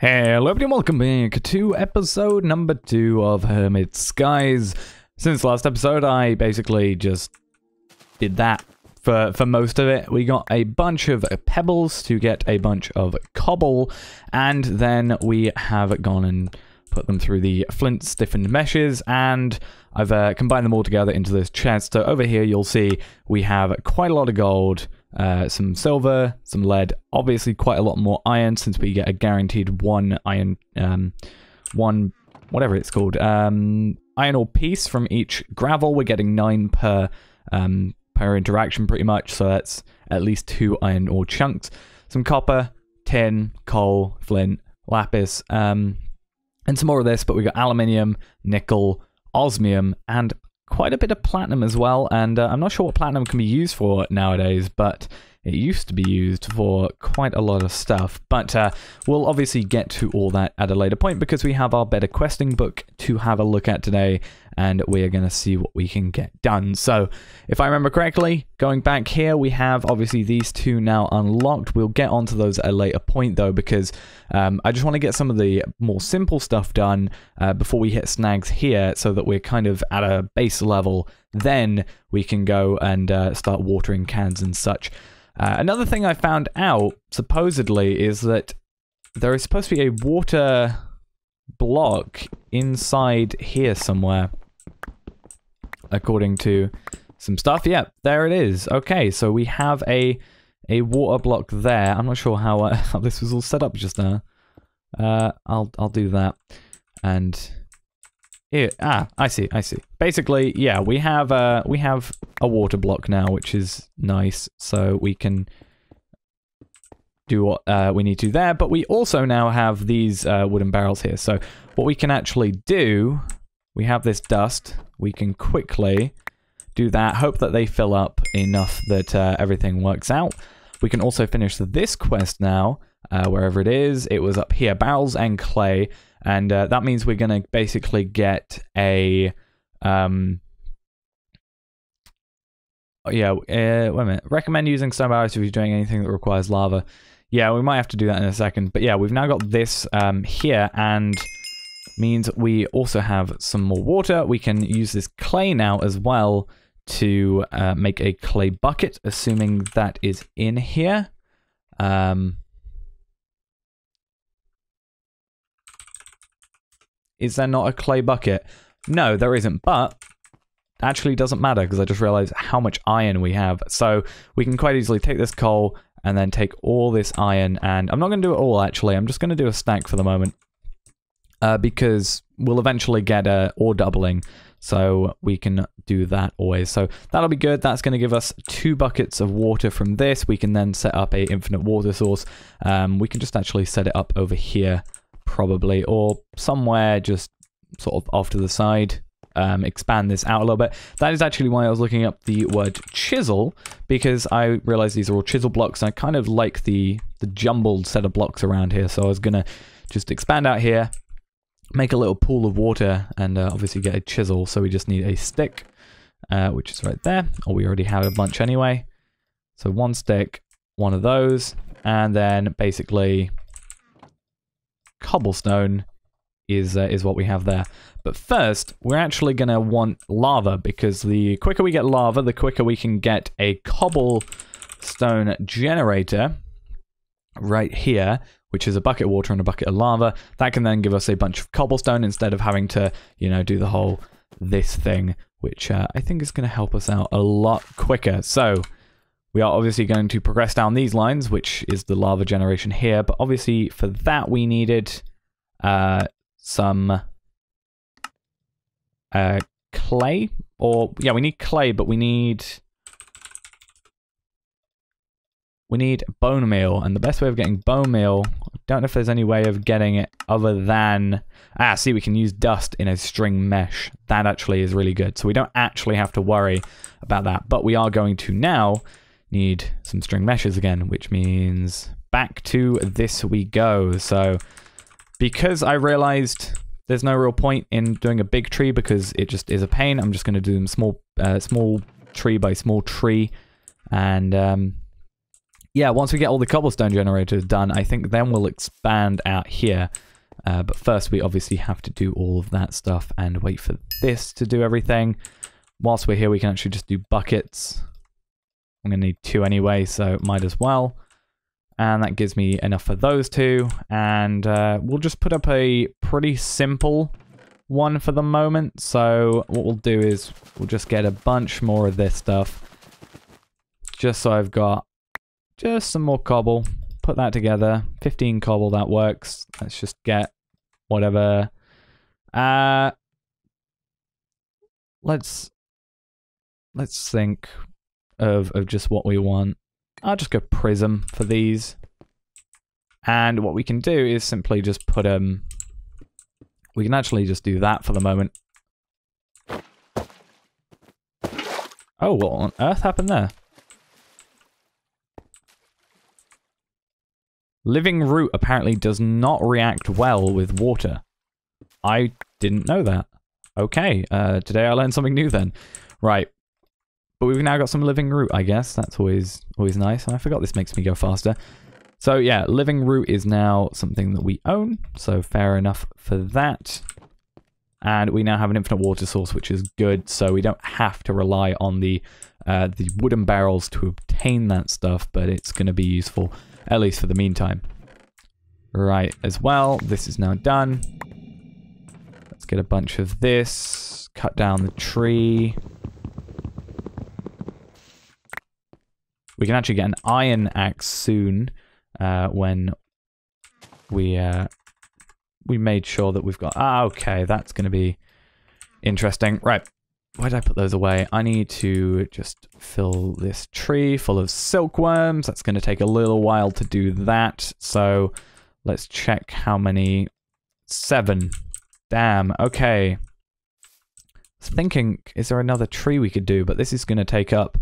Hello everybody, welcome back to episode number 2 of Hermit Skies. Since last episode, I basically just did that for most of it. We got a bunch of pebbles to get a bunch of cobble, and then we have gone and put them through the flint stiffened meshes, and I've combined them all together into this chest. So over here you'll see we have quite a lot of gold, some silver, some lead, obviously quite a lot more iron since we get a guaranteed one iron, whatever it's called, iron ore piece from each gravel. We're getting 9 per interaction pretty much, so that's at least 2 iron ore chunks. Some copper, tin, coal, flint, lapis, and some more of this, but we got aluminium, nickel, osmium, and quite a bit of platinum as well. And I'm not sure what platinum can be used for nowadays, but it used to be used for quite a lot of stuff. But we'll obviously get to all that at a later point because we have our better questing book to have a look at today, and we're going to see what we can get done. So if I remember correctly, going back here, we have obviously these 2 now unlocked. We'll get onto those at a later point though, because I just want to get some of the more simple stuff done before we hit snags here, so that we're kind of at a base level. Then we can go and start watering cans and such. Another thing I found out, supposedly, is that there is supposed to be a water block inside here somewhere, according to some stuff. Yeah, there it is. Okay, so we have a water block there. I'm not sure how this was all set up just now. I'll do that. And here, I see. Basically, yeah, we have a water block now, which is nice. So we can do what we need to there. But we also now have these wooden barrels here. So what we can actually do, we have this dust. We can quickly do that. Hope that they fill up enough that everything works out. We can also finish this quest now, wherever it is. It was up here, barrels and clay. And that means we're going to basically get a, wait a minute. Recommend using stone barrels if you're doing anything that requires lava. Yeah, we might have to do that in a second. But yeah, we've now got this here, and means we also have some more water. We can use this clay now as well to make a clay bucket, assuming that is in here. Is there not a clay bucket? No, there isn't, but actually doesn't matter because I just realized how much iron we have. So we can quite easily take this coal and then take all this iron, and I'm not going to do it all actually. I'm just going to do a stack for the moment because we'll eventually get ore doubling, so we can do that always. So that'll be good. That's going to give us 2 buckets of water from this. We can then set up a infinite water source. We can just actually set it up over here probably, or somewhere just sort of off to the side. Expand this out a little bit. That is actually why I was looking up the word chisel, because I realized these are all chisel blocks, and I kind of like the jumbled set of blocks around here. So I was gonna just expand out here, make a little pool of water, and obviously get a chisel. So we just need a stick, which is right there, or we already have a bunch anyway. So 1 stick, 1 of those, and then basically cobblestone is what we have there. But first, we're actually going to want lava, because the quicker we get lava, the quicker we can get a cobblestone generator right here, which is a bucket of water and a bucket of lava. That can then give us a bunch of cobblestone instead of having to, you know, do the whole this thing, which I think is going to help us out a lot quicker. So we are obviously going to progress down these lines, which is the lava generation here. But obviously for that we needed some clay, or yeah, we need clay, but we need bone meal, and the best way of getting bone meal, I don't know if there's any way of getting it other than, see, we can use dust in a string mesh. That actually is really good, so we don't actually have to worry about that, but we are going to now need some string meshes again, which means back to this we go. So because I realized there's no real point in doing a big tree because it just is a pain, I'm just going to do them small tree by small tree, and yeah, once we get all the cobblestone generators done, I think then we'll expand out here. But first we obviously have to do all of that stuff and wait for this to do everything. Whilst we're here, we can actually just do buckets. I'm going to need 2 anyway, so might as well. And that gives me enough for those 2. And we'll just put up a pretty simple one for the moment. So what we'll do is we'll just get a bunch more of this stuff. Just so I've got just some more cobble. Put that together. 15 cobble, that works. Let's just get whatever. Let's think of just what we want. I'll just go prism for these. And what we can do is simply just put we can actually just do that for the moment. Oh, what on earth happened there? Living root apparently does not react well with water. I didn't know that. Okay, today I learned something new then. Right. But we've now got some living root, I guess. That's always nice. And I forgot this makes me go faster. So yeah, living root is now something that we own. So fair enough for that. And we now have an infinite water source, which is good. So we don't have to rely on the wooden barrels to obtain that stuff, but it's going to be useful, at least for the meantime. Right, as well, this is now done. Let's get a bunch of this. Cut down the tree. We can actually get an iron axe soon when we made sure that we've got... okay, that's going to be interesting. Right, why did I put those away? I need to just fill this tree full of silkworms. That's going to take a little while to do that. So let's check how many. 7. Damn, okay. I was thinking, is there another tree we could do? But this is going to take up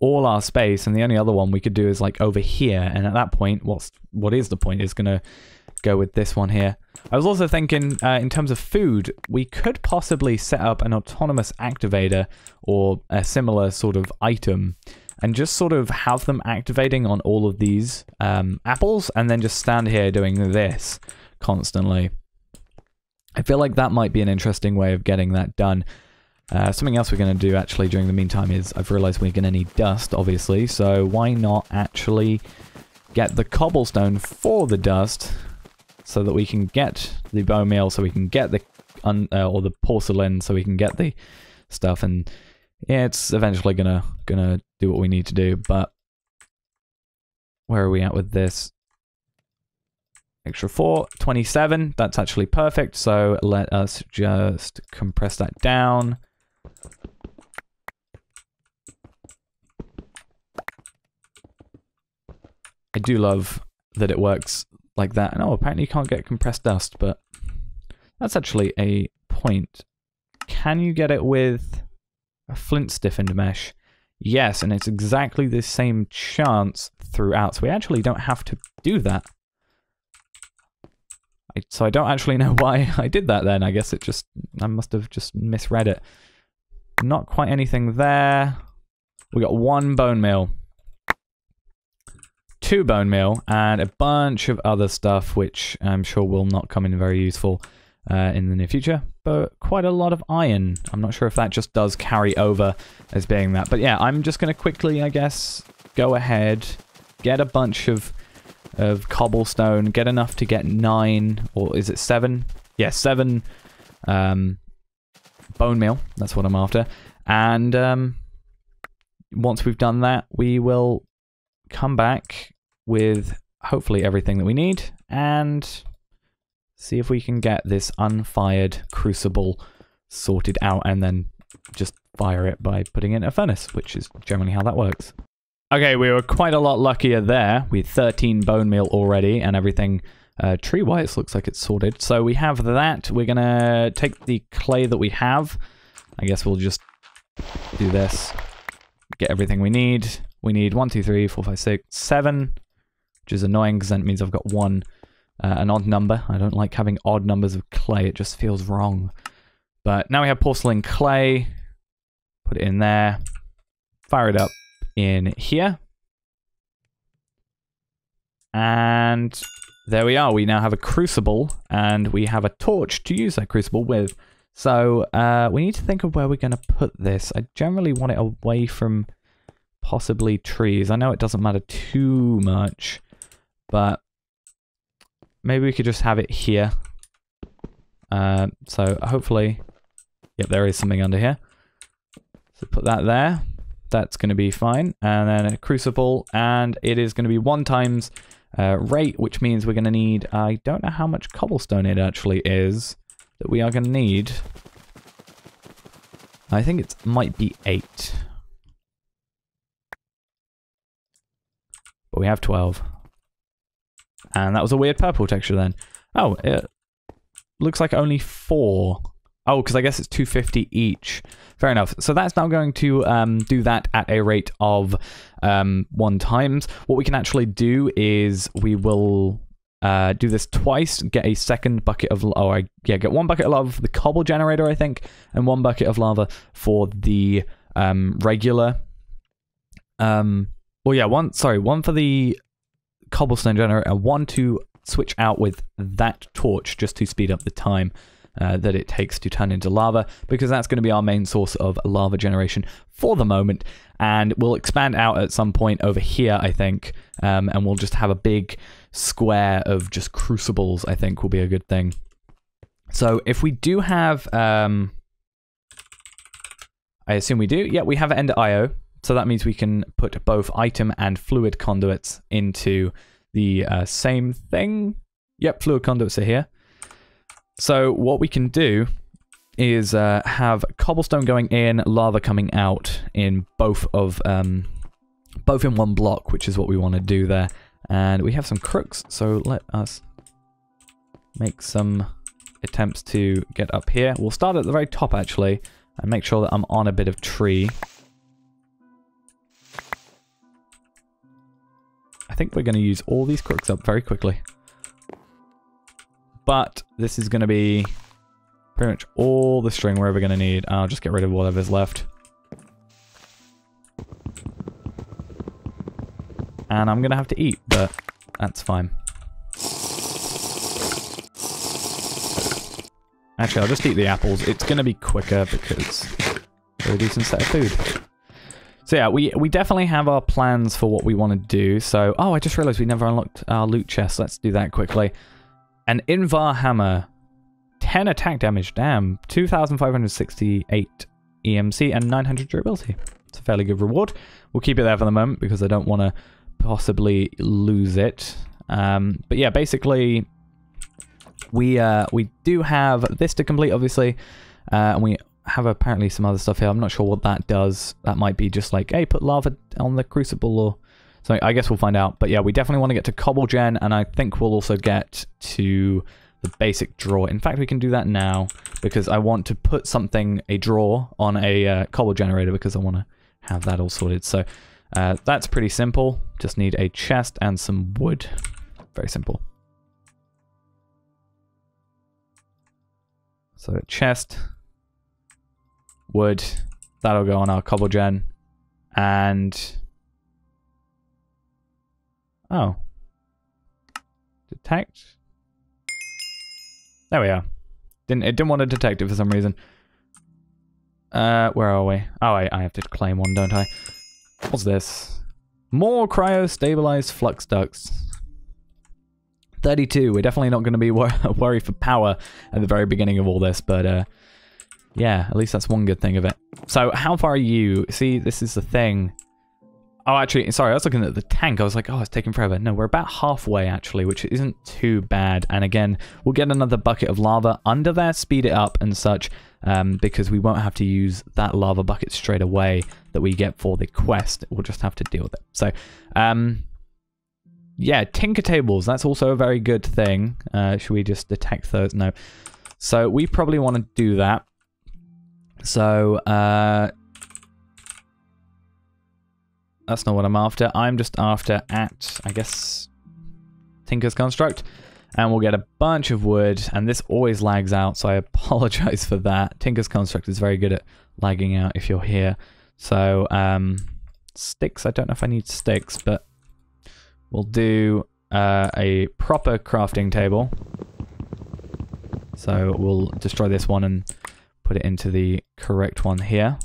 all our space, and the only other one we could do is like over here, and at that point, what is the point is going to go with this one here. I was also thinking, in terms of food, we could possibly set up an autonomous activator or a similar sort of item and just sort of have them activating on all of these apples and then just stand here doing this constantly. I feel like that might be an interesting way of getting that done. Something else we're going to do actually during the meantime is I've realized we're going to need dust, obviously, so why not actually get the cobblestone for the dust so that we can get the bone meal, so we can get the or the porcelain, so we can get the stuff, and yeah, it's eventually gonna do what we need to do. But where are we at with this? Extra 4, 27. That's actually perfect. So let us just compress that down. I do love that it works like that. And oh, apparently you can't get compressed dust, but that's actually a point. Can you get it with a flint stiffened mesh? Yes, and it's exactly the same chance throughout. So we actually don't have to do that. So I don't actually know why I did that then. I guess I must have just misread it. Not quite anything there. We got 1 bone meal. 2 bone meal, and a bunch of other stuff, which I'm sure will not come in very useful in the near future, but quite a lot of iron. I'm not sure if that just does carry over as being that. But yeah, I'm just going to quickly, I guess, go ahead, get a bunch of cobblestone, get enough to get 9, or is it 7? Yeah, 7 bone meal. That's what I'm after. And once we've done that, we will come back with hopefully everything that we need and see if we can get this unfired crucible sorted out and then just fire it by putting it in a furnace, which is generally how that works. Okay, we were quite a lot luckier there with 13 bone meal already and everything tree-wise looks like it's sorted. So we have that. We're going to take the clay that we have. I guess we'll just do this. Get everything we need. We need 1, 2, 3, 4, 5, 6, 7, which is annoying because that means I've got an odd number. I don't like having odd numbers of clay. It just feels wrong. But now we have porcelain clay. Put it in there. Fire it up in here. And there we are. We now have a crucible, and we have a torch to use that crucible with. So we need to think of where we're going to put this. I generally want it away from possibly trees. I know it doesn't matter too much, but maybe we could just have it here. So hopefully, yep, there is something under here. So put that there. That's going to be fine. And then a crucible, and it is going to be 1 times rate, which means we're going to need, I don't know how much cobblestone it actually is that we are going to need. I think it might be 8. But we have 12. And that was a weird purple texture then. Oh, it looks like only 4. Oh, because I guess it's 250 each. Fair enough. So that's now going to do that at a rate of 1 times. What we can actually do is we will do this twice, get a second bucket of, get 1 bucket of lava for the cobble generator, I think, and 1 bucket of lava for the regular. One for the cobblestone generator, and 1 to switch out with that torch just to speed up the time that it takes to turn into lava, because that's going to be our main source of lava generation for the moment. And we'll expand out at some point over here, I think, and we'll just have a big square of just crucibles, I think will be a good thing. So if we do have, I assume we do, yeah, we have Ender IO, so that means we can put both item and fluid conduits into the same thing. Yep, fluid conduits are here. So what we can do is have cobblestone going in, lava coming out in both in 1 block, which is what we want to do there. And we have some crooks, so let us make some attempts to get up here. We'll start at the very top actually, and make sure that I'm on a bit of tree. I think we're going to use all these crooks up very quickly. But this is going to be pretty much all the string we're ever going to need. I'll just get rid of whatever's left. And I'm going to have to eat, but that's fine. Actually, I'll just eat the apples. It's going to be quicker because they're a decent set of food. So yeah, we definitely have our plans for what we want to do. So, oh, I just realized we never unlocked our loot chest. Let's do that quickly. An Invar hammer, 10 attack damage, damn, 2,568 EMC and 900 durability. It's a fairly good reward. We'll keep it there for the moment because I don't want to possibly lose it. But yeah, basically, we do have this to complete, obviously, and we have apparently some other stuff here. I'm not sure what that does. That might be just like, hey, put lava on the crucible or so. I guess we'll find out. But yeah, we definitely want to get to cobble gen, and I think we'll also get to the basic drawer. In fact, we can do that now because I want to put a drawer on a cobble generator because I want to have that all sorted. So that's pretty simple. Just need a chest and some wood. Very simple. So chest, wood, that'll go on our cobble gen, and oh, detect. There we are. It didn't want to detect it for some reason. Where are we? Oh, I have to claim one, don't I? What's this? More cryo-stabilized flux ducts. 32. We're definitely not going to be worried for power at the very beginning of all this, but yeah, at least that's one good thing of it. So, how far are you? See, this is the thing. Oh, actually, sorry, I was looking at the tank. I was like, oh, it's taking forever. No, we're about halfway, actually, which isn't too bad. And again, we'll get another bucket of lava under there, speed it up and such, because we won't have to use that lava bucket straight away that we get for the quest. We'll just have to deal with it. So, yeah, tinker tables. That's also a very good thing. Should we just detect those? No. So, we probably want to do that. So, that's not what I'm after. I'm just after I guess, Tinker's Construct. And we'll get a bunch of wood. And this always lags out, so I apologize for that. Tinker's Construct is very good at lagging out if you're here. So, sticks. I don't know if I need sticks, but we'll do a proper crafting table. So we'll destroy this one and put it into the correct one here.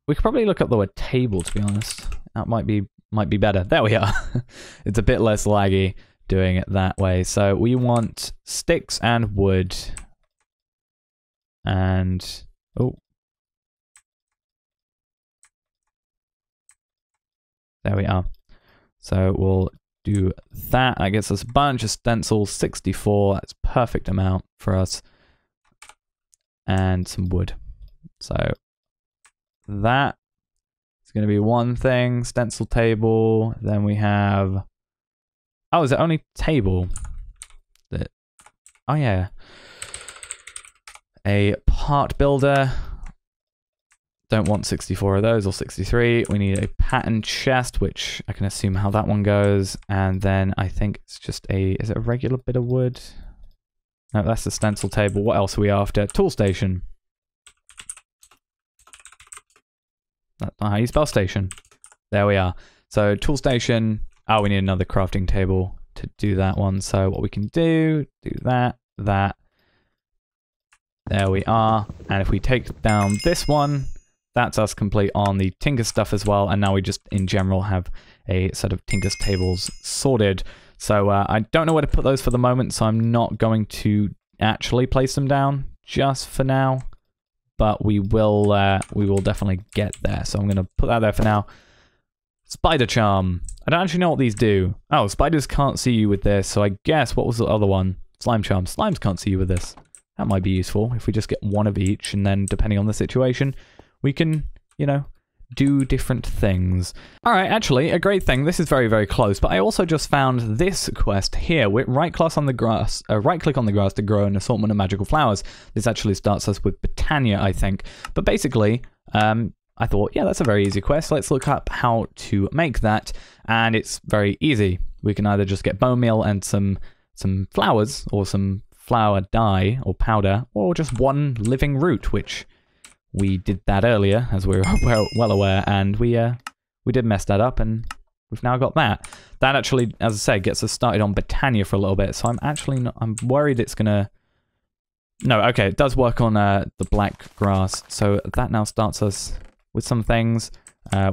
We could probably look up the word table, to be honest. That might be better. There we are. It's a bit less laggy doing it that way. So we want sticks and wood. And... oh. There we are. So we'll do that. That gets us a bunch of stencils. 64. That's perfect amount for us. And some wood. So that is going to be one thing. Stencil table. Then we have... oh, is it only table? Oh, yeah. A part builder. Don't want 64 of those, or 63. We need a pattern chest, which I can assume how that one goes. And then I think it's just a... is it a regular bit of wood? No, that's the stencil table. What else are we after? Tool station. That's not how you spell station. There we are. So tool station. Oh, we need another crafting table to do that one. So what we can do that. There we are. And if we take down this one, that's us complete on the Tinker stuff as well. And now we just, in general, have a set of Tinker's tables sorted. So I don't know where to put those for the moment, so I'm not going to actually place them down just for now. But we will definitely get there. So I'm going to put that there for now. Spider charm. I don't actually know what these do. Oh, spiders can't see you with this. So I guess, what was the other one? Slime charm. Slimes can't see you with this. That might be useful if we just get one of each, and then depending on the situation, we can, you know, do different things. All right, actually, a great thing. This is very, very close, but I also just found this quest here. We right-click on the grass to grow an assortment of magical flowers. This actually starts us with Botania, I think. But basically, I thought, yeah, that's a very easy quest. Let's look up how to make that, and it's very easy. We can either just get bone meal and some flowers, or some flower dye or powder, or just one living root, which we did that earlier, as we're well aware, and we did mess that up, and we've now got that. That actually, as I say, gets us started on Botania for a little bit, so I'm worried it's gonna... no, okay, it does work on the black grass, so that now starts us with some things.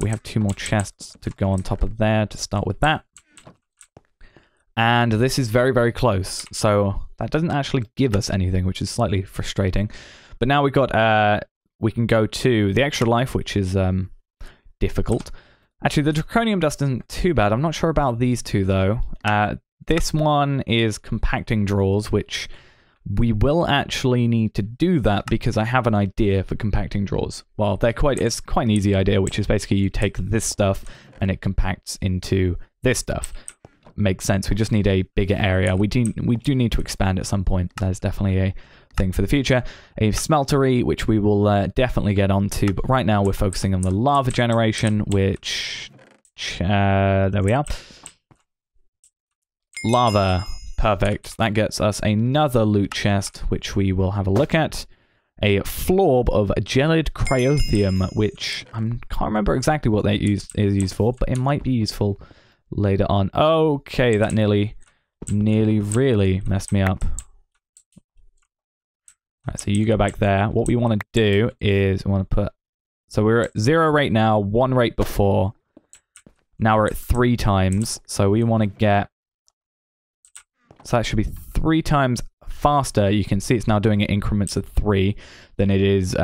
We have 2 more chests to go on top of there to start with that. And this is very, very close, so that doesn't actually give us anything, which is slightly frustrating. But now we've got, we can go to the extra life, which is difficult. Actually, the draconium dust isn't too bad. I'm not sure about these two, though. This one is compacting drawers, which we will actually need to do that because I have an idea for compacting drawers. Well, it's quite an easy idea, which is basically you take this stuff and it compacts into this stuff. Makes sense. We just need a bigger area. We do need to expand at some point. There's definitely a thing for the future. A smeltery, which we will definitely get onto, but right now we're focusing on the lava generation, which there we are. Lava, perfect. That gets us another loot chest, which we will have a look at. A florb of gelid cryothium, which I can't remember exactly what that is used for, but it might be useful later on. Okay, that nearly really messed me up. Alright, so you go back there. What we want to do is we want to put... so we're at 0 right now, 1 right before. Now we're at 3 times. So we want to get... so that should be 3 times faster. You can see it's now doing it increments of 3 than it is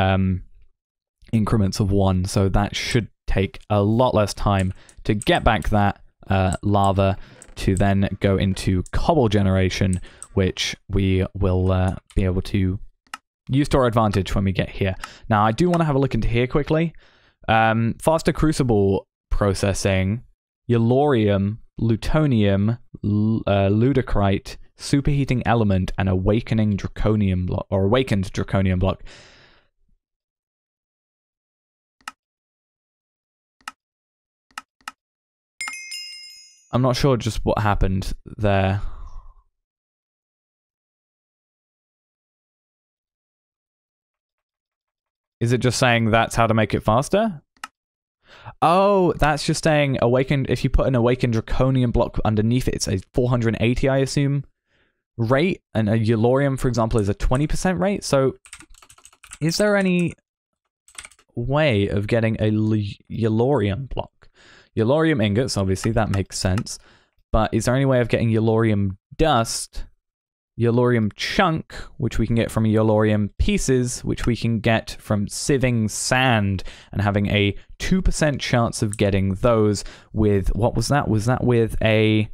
increments of 1. So that should take a lot less time to get back that lava to then go into cobble generation, which we will be able to use to our advantage when we get here. Now, I do want to have a look into here quickly. Faster crucible processing, yellorium, plutonium, ludocrite, superheating element, and awakening draconium block, or awakened draconium block. I'm not sure just what happened there. Is it just saying that's how to make it faster? Oh, that's just saying awakened. If you put an awakened draconium block underneath it, it's a 480, I assume, rate, and a Yellorium, for example, is a 20% rate. So, is there any way of getting a Yellorium block? Yellorium ingots, obviously, that makes sense. But is there any way of getting Yellorium dust, Yellorium chunk, which we can get from Yellorium pieces, which we can get from sieving sand, and having a 2% chance of getting those with, what was that? Was that with a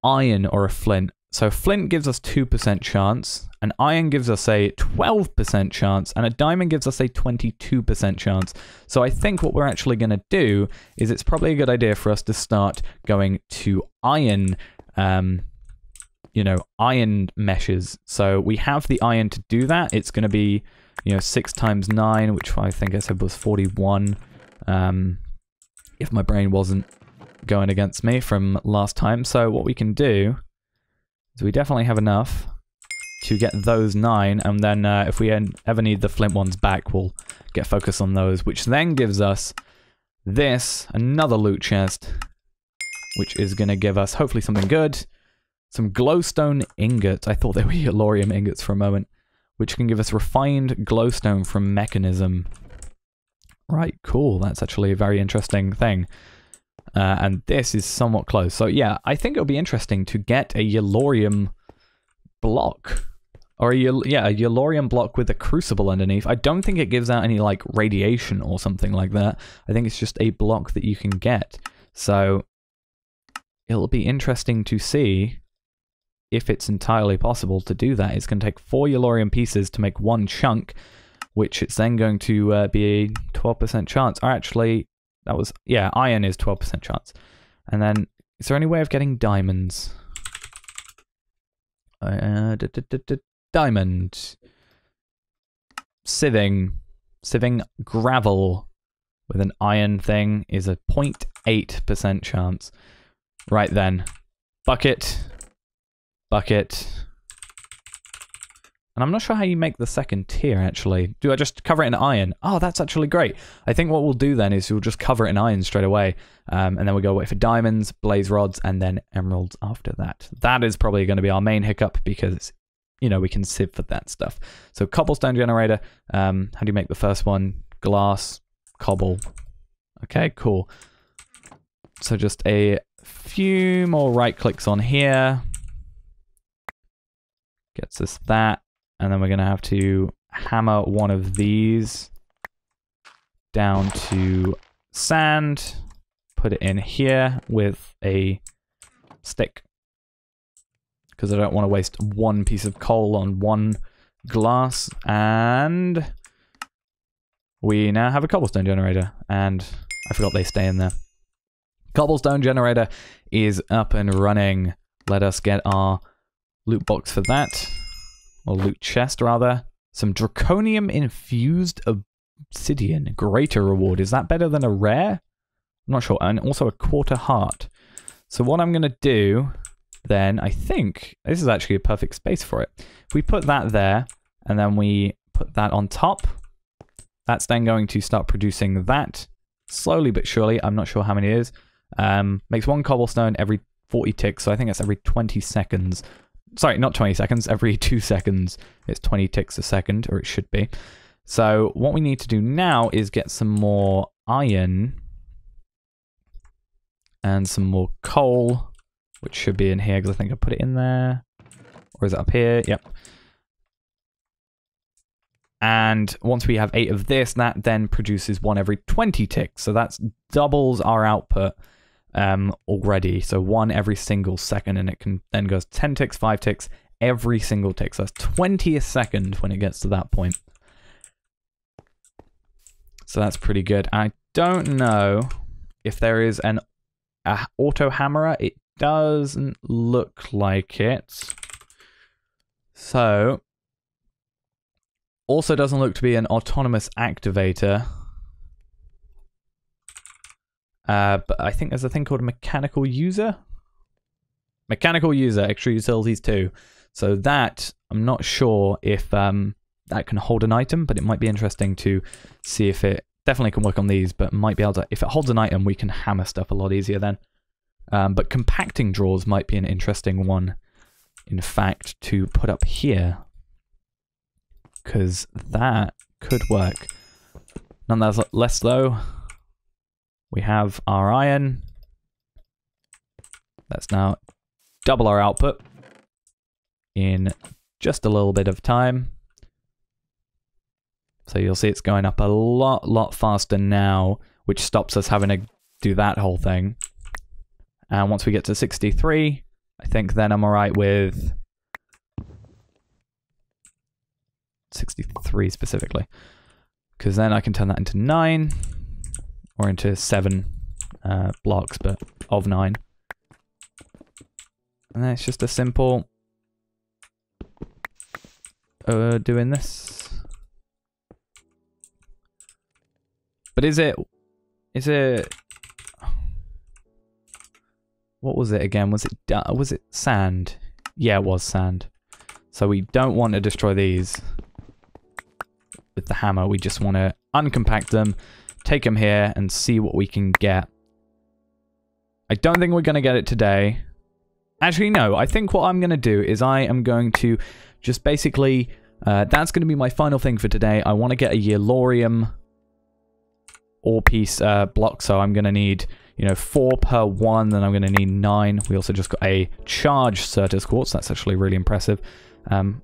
iron or a flint? So flint gives us 2% chance, an iron gives us a 12% chance, and a diamond gives us a 22% chance. So I think what we're actually going to do is it's probably a good idea for us to start going to iron, you know, iron meshes. So we have the iron to do that. It's going to be, you know, 6 times 9, which I think I said was 41. If my brain wasn't going against me from last time. So what we can do is we definitely have enough to get those 9, and then if we ever need the flint ones back, we'll get focus on those, which then gives us this, another loot chest, which is going to give us hopefully something good. Some glowstone ingots. I thought they were Yellorium ingots for a moment, which can give us refined glowstone from mechanism. Right, cool. That's actually a very interesting thing. And this is somewhat close. So yeah, I think it'll be interesting to get a Yellorium block. Or a Yellorium block with a Crucible underneath. I don't think it gives out any like radiation or something like that. I think it's just a block that you can get. So it'll be interesting to see if it's entirely possible to do that. It's going to take 4 Yellorium pieces to make 1 chunk, which it's then going to be a 12% chance. Or actually, that was, yeah, iron is 12% chance. And then, is there any way of getting diamonds? Diamond. Sieving gravel with an iron thing is a 0.8% chance. Right then. Bucket. And I'm not sure how you make the second tier, actually. Do I just cover it in iron? Oh, that's actually great. I think what we'll do then is we'll just cover it in iron straight away. And then we'll go wait for diamonds, blaze rods, and then emeralds after that. That is probably going to be our main hiccup because, you know, we can sieve for that stuff. So cobblestone generator. How do you make the first one? Glass, cobble. Okay, cool. So just a few more right clicks on here. Gets us that. And then we're going to have to hammer one of these down to sand. Put it in here with a stick. Because I don't want to waste one piece of coal on one glass. And we now have a cobblestone generator. And I forgot they stay in there. Cobblestone generator is up and running. Let us get our loot box for that. Or loot chest, rather. Some draconium infused obsidian. Greater reward. Is that better than a rare? I'm not sure. And also a quarter heart. So what I'm going to do then, I think, this is actually a perfect space for it. If we put that there, and then we put that on top, that's then going to start producing that. Slowly but surely. I'm not sure how many it is. Makes 1 cobblestone every 40 ticks. So I think that's every 20 seconds. Sorry, not 20 seconds, every 2 seconds. It's 20 ticks a second, or it should be. So what we need to do now is get some more iron and some more coal, which should be in here because I think I put it in there. Or is it up here? Yep. And once we have 8 of this, that then produces 1 every 20 ticks. So that's doubles our output already. So 1 every single second, and it can then goes 10 ticks, 5 ticks, every single tick. So that's 20 a second when it gets to that point. So that's pretty good. I don't know if there is an auto hammerer. It doesn't look like it. So also doesn't look to be an autonomous activator. But I think there's a thing called mechanical user. Mechanical user, extra utilities too. So that, I'm not sure if that can hold an item, but it might be interesting to see if it definitely can work on these, but might be able to, if it holds an item, we can hammer stuff a lot easier then. But compacting drawers might be an interesting one, in fact, to put up here. Because that could work. Nonetheless, though, we have our iron. Let's now double our output in just a little bit of time. So you'll see it's going up a lot faster now, which stops us having to do that whole thing. And once we get to 63, I think then I'm alright with 63 specifically. Because then I can turn that into 9, or into 7 blocks, but of 9. And then it's just a simple doing this. But is it, what was it again? Was it sand? Yeah, it was sand. So we don't want to destroy these with the hammer. We just want to uncompact them, take them here, and see what we can get. I don't think we're going to get it today. Actually, no. I think what I'm going to do is I am going to just basically... that's going to be my final thing for today. I want to get a Yellorium ore-piece block, so I'm going to need, you know, 4 per one, then I'm going to need 9. We also just got a charged Certus Quartz. That's actually really impressive.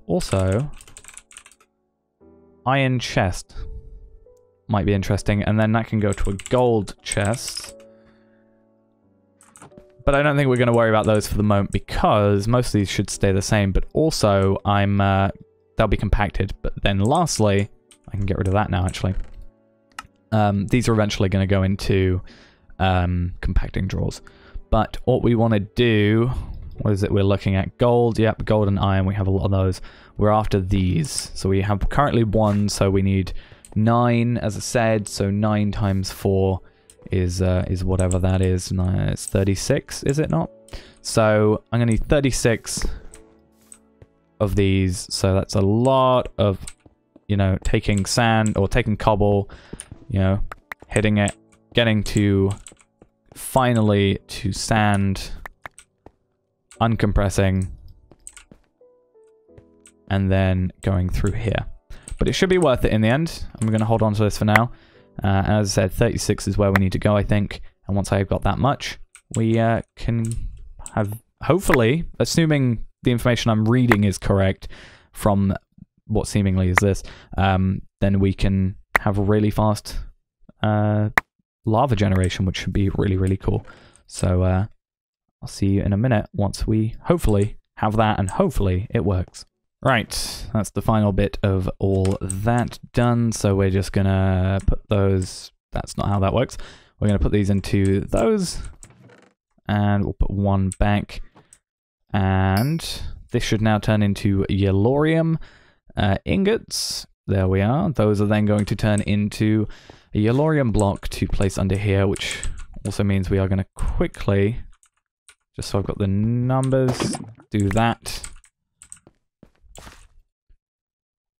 Also, iron chest might be interesting, and then that can go to a gold chest. But I don't think we're going to worry about those for the moment, because most of these should stay the same, but also they'll be compacted. But then lastly, I can get rid of that now, actually. These are eventually going to go into compacting drawers. But what we want to do, what is it we're looking at? Gold, yep, gold and iron, we have a lot of those. We're after these. So we have currently 1, so we need 9, as I said, so 9 times 4 is whatever that is. It's 36, is it not? So I'm going to need 36 of these, so that's a lot of, you know, taking sand, or taking cobble, you know, hitting it, getting to, finally, to sand, uncompressing, and then going through here. But it should be worth it in the end. I'm going to hold on to this for now. As I said, 36 is where we need to go, I think. And once I've got that much, we can have, hopefully, assuming the information I'm reading is correct from what seemingly is this, then we can have a really fast lava generation, which should be really, really cool. So I'll see you in a minute once we hopefully have that, and hopefully it works. Right, that's the final bit of all that done. So we're just gonna put those, that's not how that works. We're gonna put these into those, and we'll put 1 back. And this should now turn into Yellorium ingots. There we are. Those are then going to turn into a Yellorium block to place under here, which also means we are going to quickly, just so I've got the numbers, do that.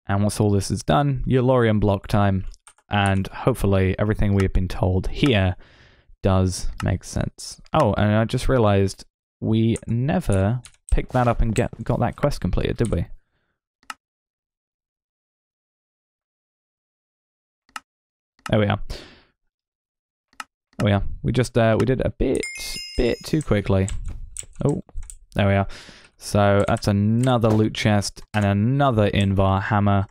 And once all this is done, Yellorium block time, and hopefully everything we have been told here does make sense. Oh, and I just realized we never picked that up and got that quest completed, did we? There we are. There we are. We just we did a bit too quickly. Oh, there we are. So that's another loot chest and another Invar hammer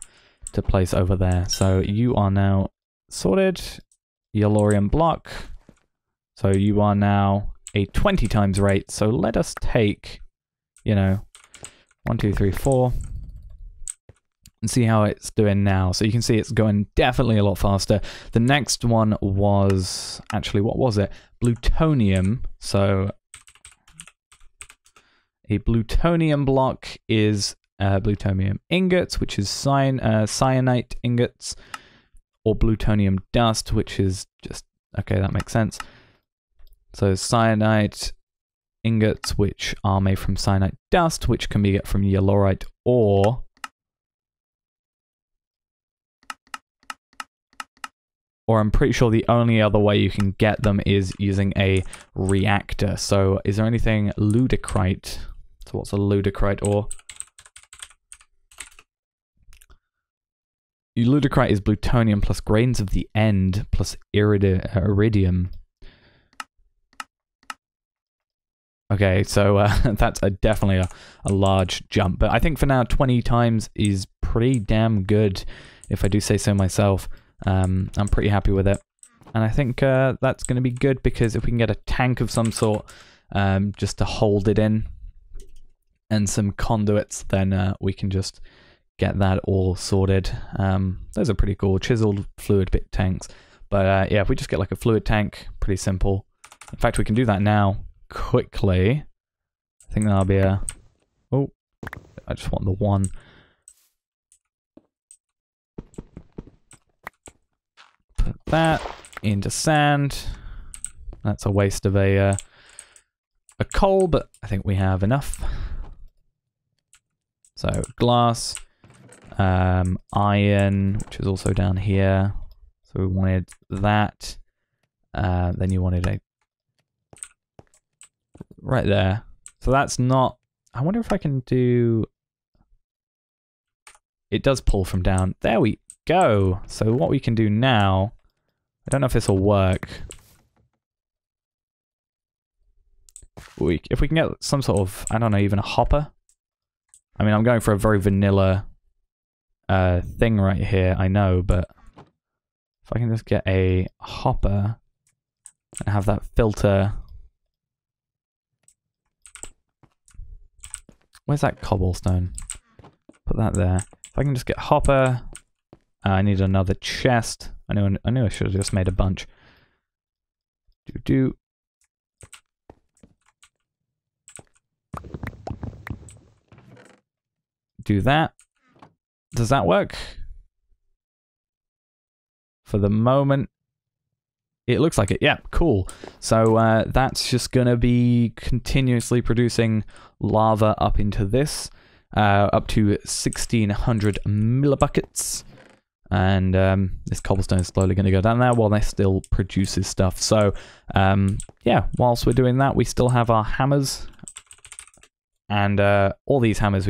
to place over there. So you are now sorted. Yellorium block. So you are now a 20 times rate. So let us take, you know, 1, 2, 3, 4. And see how it's doing now. So you can see it's going definitely a lot faster. The next one was, actually, what was it? Plutonium. So a plutonium block is plutonium ingots, which is cyanite ingots, or plutonium dust, which is just, okay, that makes sense. So cyanite ingots, which are made from cyanite dust, which can be get from yellorite or or I'm pretty sure the only other way you can get them is using a reactor. So is there anything ludicrite? So what's a ludicrite ore? Ludicrite is plutonium plus grains of the end plus iridium. Okay, so that's definitely a large jump. But I think for now, 20 times is pretty damn good, if I do say so myself. I'm pretty happy with it. And I think that's going to be good, because if we can get a tank of some sort just to hold it in, and some conduits, then we can just get that all sorted. Those are pretty cool. Chiseled fluid bit tanks. But yeah, if we just get like a fluid tank, pretty simple. In fact, we can do that now quickly. I think that'll be a... Oh, I just want the one. Put that into sand. That's a waste of a coal, but I think we have enough. So glass, iron, which is also down here. So we wanted that. Then you wanted a right there. So that's not... I wonder if I can do... It does pull from down. There we go. So what we can do now... I don't know if this will work. If we can get some sort of... I don't know, even a hopper? I mean, I'm going for a very vanilla thing right here, I know, but... If I can just get a hopper and have that filter... Where's that cobblestone? Put that there. If I can just get hopper, I need another chest. I knew I should have just made a bunch. Do that. Does that work? For the moment, it looks like it. Yeah, cool. So that's just going to be continuously producing lava up into this, up to 1600 millibuckets. And this cobblestone is slowly going to go down there while this still produces stuff. So yeah, whilst we're doing that, we still have our hammers. And all these hammers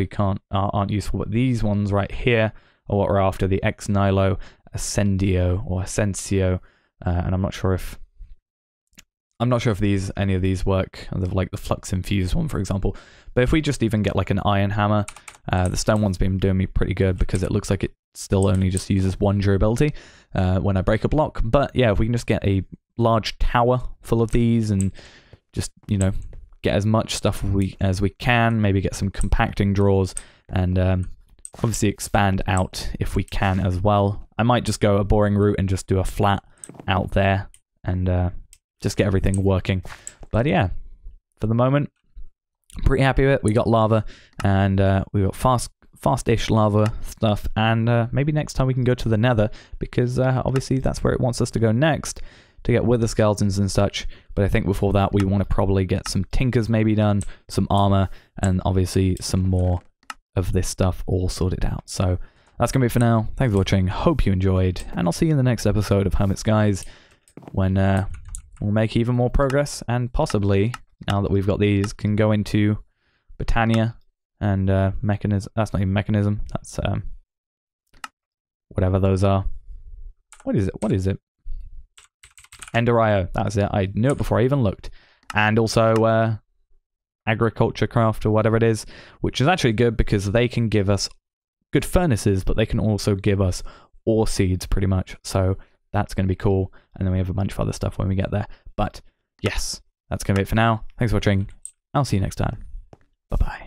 aren't useful, but these ones right here are what we're after, the Ex Nihilo Ascendio or Ascencio. And I'm not sure if any of these work, like the flux infused one, for example. But if we just even get like an iron hammer, the stone one's been doing me pretty good because it looks like it still only just uses 1 durability when I break a block. But yeah, if we can just get a large tower full of these and just, you know, get as much stuff as we can, maybe get some compacting drawers, and obviously expand out if we can as well. I might just go a boring route and just do a flat out there and just get everything working. But yeah, for the moment, I'm pretty happy with it. We got lava, and we got fast-ish lava stuff, and maybe next time we can go to the nether, because obviously that's where it wants us to go next to get wither skeletons and such. But I think before that we want to probably get some tinkers maybe done, some armor, and obviously some more of this stuff all sorted out. So that's going to be it for now. Thanks for watching. Hope you enjoyed, and I'll see you in the next episode of Hermit Skies, when we'll make even more progress, and possibly, now that we've got these, can go into Botania and mechanism. That's not even mechanism. That's whatever those are. What is it? What is it? Ender.io. That's it. I knew it before I even looked. And also agriculture craft or whatever it is, which is actually good because they can give us good furnaces, but they can also give us ore seeds pretty much. So that's going to be cool. And then we have a bunch of other stuff when we get there. But yes, that's going to be it for now. Thanks for watching. I'll see you next time. Bye-bye.